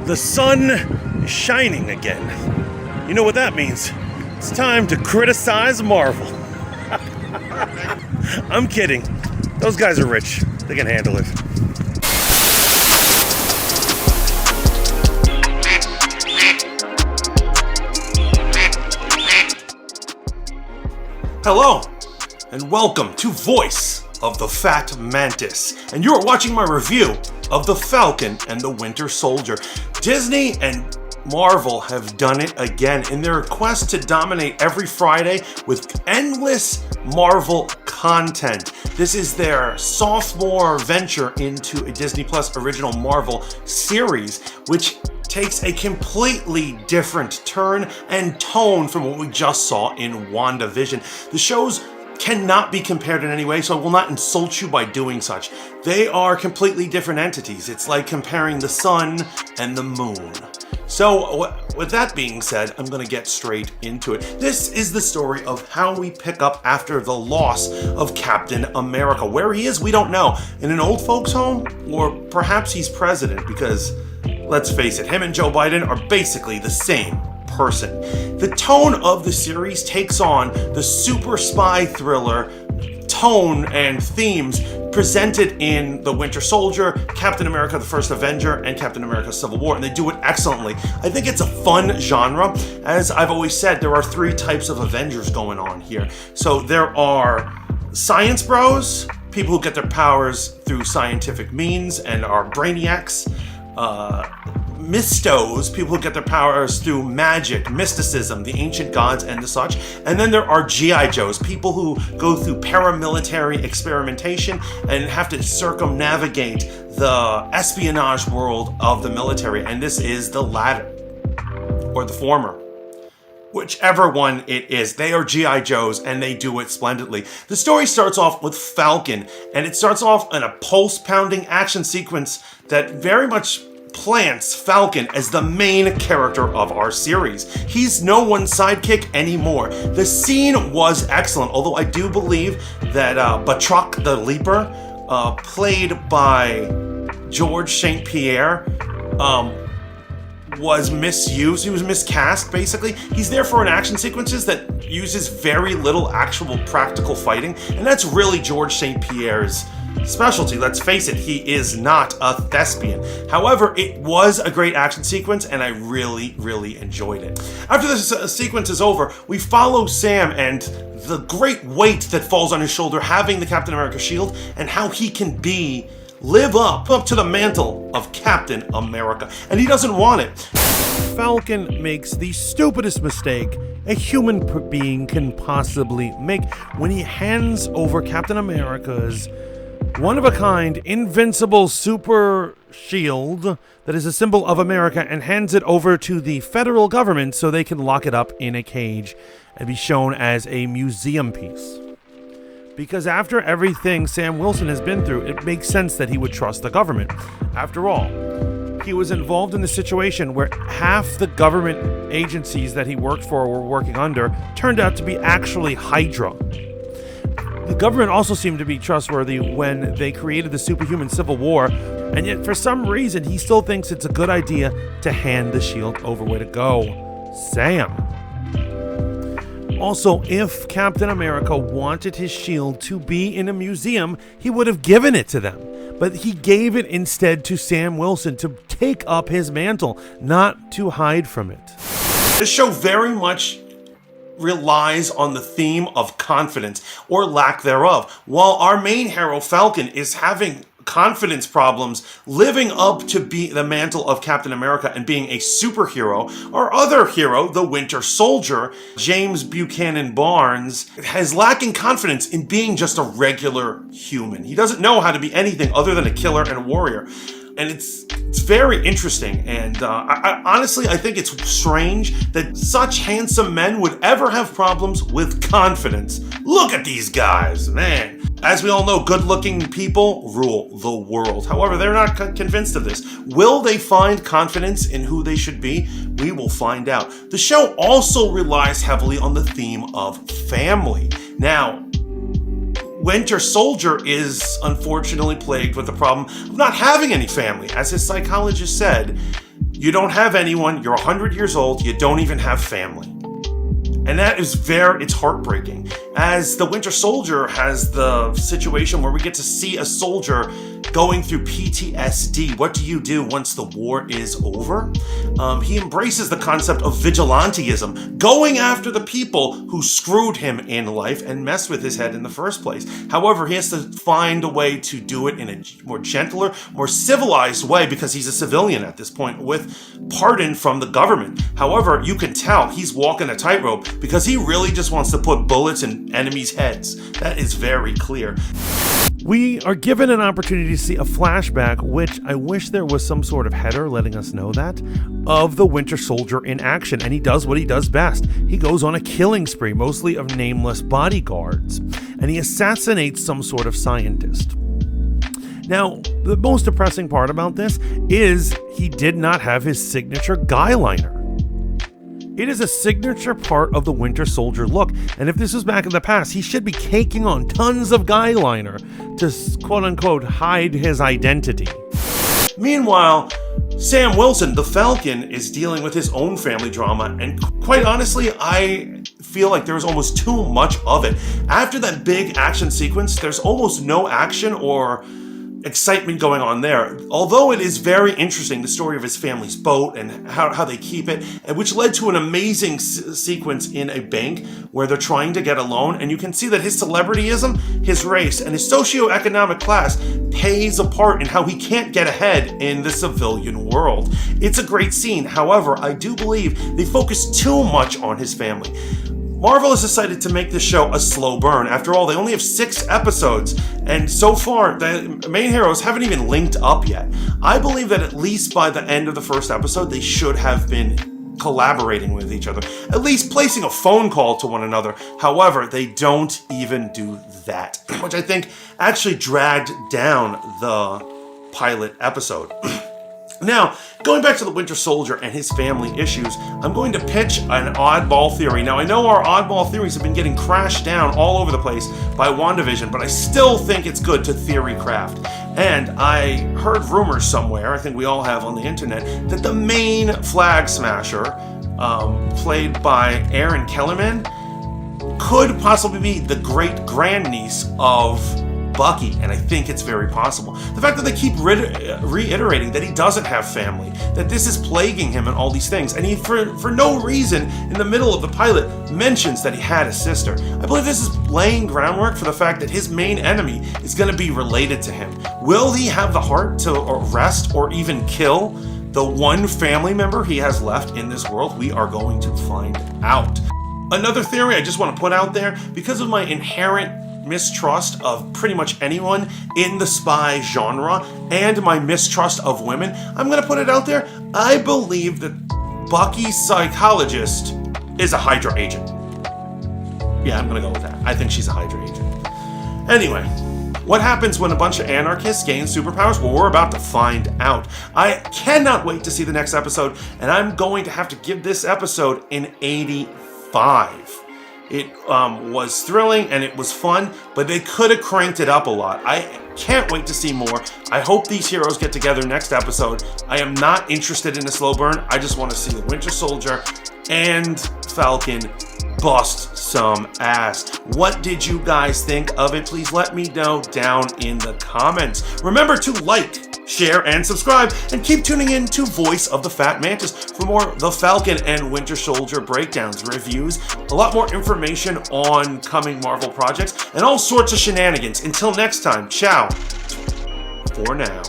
The sun is shining again. You know what that means? It's time to criticize Marvel. I'm kidding. Those guys are rich. They can handle it. Hello, and welcome to Voice of the Fat Mantis. And you're watching my review of The Falcon and the Winter Soldier. Disney and Marvel have done it again in their quest to dominate every Friday with endless Marvel content. This is their sophomore venture into a Disney Plus original Marvel series, which takes a completely different turn and tone from what we just saw in WandaVision. The shows cannot be compared in any way, so I will not insult you by doing such. They are completely different entities. It's like comparing the sun and the moon. So, with that being said, I'm going to get straight into it. This is the story of how we pick up after the loss of Captain America. Where he is, we don't know. In an old folks' home? Or perhaps he's president, because, let's face it, him and Joe Biden are basically the same person. The tone of the series takes on the super spy thriller tone and themes presented in The Winter Soldier, Captain America the First Avenger, and Captain America Civil War, and they do it excellently. I think it's a fun genre. As I've always said, there are three types of Avengers going on here. So there are science bros, people who get their powers through scientific means and are brainiacs, Mistos, people who get their powers through magic, mysticism, the ancient gods, and the such. And then there are G.I. Joes, people who go through paramilitary experimentation and have to circumnavigate the espionage world of the military. And this is the latter, or the former. Whichever one it is, they are G.I. Joes, and they do it splendidly. The story starts off with Falcon, and it starts off in a pulse-pounding action sequence that very much plants Falcon as the main character of our series. He's no one's sidekick anymore. The scene was excellent, although I do believe that Batroc the Leaper, played by George St. Pierre, was misused. He was miscast, basically. He's there for an action sequences that uses very little actual practical fighting, and that's really George St. Pierre's specialty. Let's face it, he is not a thespian. However, it was a great action sequence, and I really enjoyed it. After this sequence is over, we follow Sam and the great weight that falls on his shoulder having the Captain America shield, and how he can live up to the mantle of Captain America, and he doesn't want it. Falcon makes the stupidest mistake a human being can possibly make when he hands over Captain America's one-of-a-kind, invincible super shield that is a symbol of America, and hands it over to the federal government so they can lock it up in a cage and be shown as a museum piece. Because after everything Sam Wilson has been through, it makes sense that he would trust the government. After all, he was involved in a situation where half the government agencies that he worked for or were working under turned out to be actually Hydra. The government also seemed to be trustworthy when they created the superhuman Civil War, and yet for some reason he still thinks it's a good idea to hand the shield over. Way to go, Sam. Also, if Captain America wanted his shield to be in a museum, he would have given it to them. But he gave it instead to Sam Wilson to take up his mantle, not to hide from it. This show very much relies on the theme of confidence, or lack thereof. While our main hero, Falcon, is having confidence problems living up to be the mantle of Captain America and being a superhero, our other hero, the Winter Soldier, James Buchanan Barnes, has lacking confidence in being just a regular human. He doesn't know how to be anything other than a killer and a warrior. And it's very interesting, and I honestly think it's strange that such handsome men would ever have problems with confidence. Look at these guys, man. As we all know, good-looking people rule the world. However, they're not convinced of this. Will they find confidence in who they should be? We will find out. The show also relies heavily on the theme of family. Now, Winter Soldier is unfortunately plagued with the problem of not having any family. As his psychologist said, You don't have anyone, you're 100 years old, you don't even have family. And that is it's heartbreaking. As the Winter Soldier has the situation where we get to see a soldier going through PTSD. What do you do once the war is over? He embraces the concept of vigilantism, going after the people who screwed him in life and messed with his head in the first place. However, he has to find a way to do it in a more gentler, more civilized way because he's a civilian at this point with pardon from the government. However, you can tell he's walking a tightrope because he really just wants to put bullets in enemies' heads. That is very clear. We are given an opportunity to see a flashback, which I wish there was some sort of header letting us know that, of the Winter Soldier in action, and he does what he does best. He goes on a killing spree, mostly of nameless bodyguards, and he assassinates some sort of scientist. Now, the most depressing part about this is he did not have his signature guy liner. It is a signature part of the Winter Soldier look, and if this was back in the past, he should be caking on tons of guy liner to quote-unquote hide his identity. Meanwhile, Sam Wilson, the Falcon, is dealing with his own family drama, and quite honestly, I feel like there's almost too much of it. After that big action sequence, there's almost no action or excitement going on there. Although it is very interesting, the story of his family's boat and how they keep it, and which led to an amazing sequence in a bank where they're trying to get a loan, and you can see that his celebrityism, his race, and his socioeconomic class plays a part in how he can't get ahead in the civilian world. It's a great scene. However, I do believe they focus too much on his family. Marvel has decided to make this show a slow burn. After all, they only have 6 episodes, and so far, the main heroes haven't even linked up yet. I believe that at least by the end of the first episode, they should have been collaborating with each other, at least placing a phone call to one another. However, they don't even do that, which I think actually dragged down the pilot episode. Now, going back to the Winter Soldier and his family issues, I'm going to pitch an oddball theory. Now, I know our oddball theories have been getting crashed down all over the place by WandaVision, but I still think it's good to theory craft. And I heard rumors somewhere, I think we all have on the internet, that the main Flag Smasher, played by Aaron Kellerman, could possibly be the great-grandniece of Bucky, and I think it's very possible. The fact that they keep reiterating that he doesn't have family, that this is plaguing him and all these things, and he, for no reason, in the middle of the pilot, mentions that he had a sister. I believe this is laying groundwork for the fact that his main enemy is going to be related to him. Will he have the heart to arrest or even kill the one family member he has left in this world? We are going to find out. Another theory I just want to put out there, because of my inherent mistrust of pretty much anyone in the spy genre and my mistrust of women, I'm going to put it out there. I believe that Bucky's psychologist is a Hydra agent. Yeah, I'm going to go with that. I think she's a Hydra agent. Anyway, what happens when a bunch of anarchists gain superpowers? Well, we're about to find out. I cannot wait to see the next episode, and I'm going to have to give this episode an 85. It was thrilling and it was fun, but they could have cranked it up a lot. I can't wait to see more. I hope these heroes get together next episode. I am not interested in a slow burn. I just want to see the Winter Soldier and Falcon bust some ass. What did you guys think of it? Please let me know down in the comments. Remember to like, share, and subscribe, and keep tuning in to Voice of the Fat Mantis for more The Falcon and Winter Soldier breakdowns, reviews, a lot more information on coming Marvel projects, and all sorts of shenanigans. Until next time, ciao for now.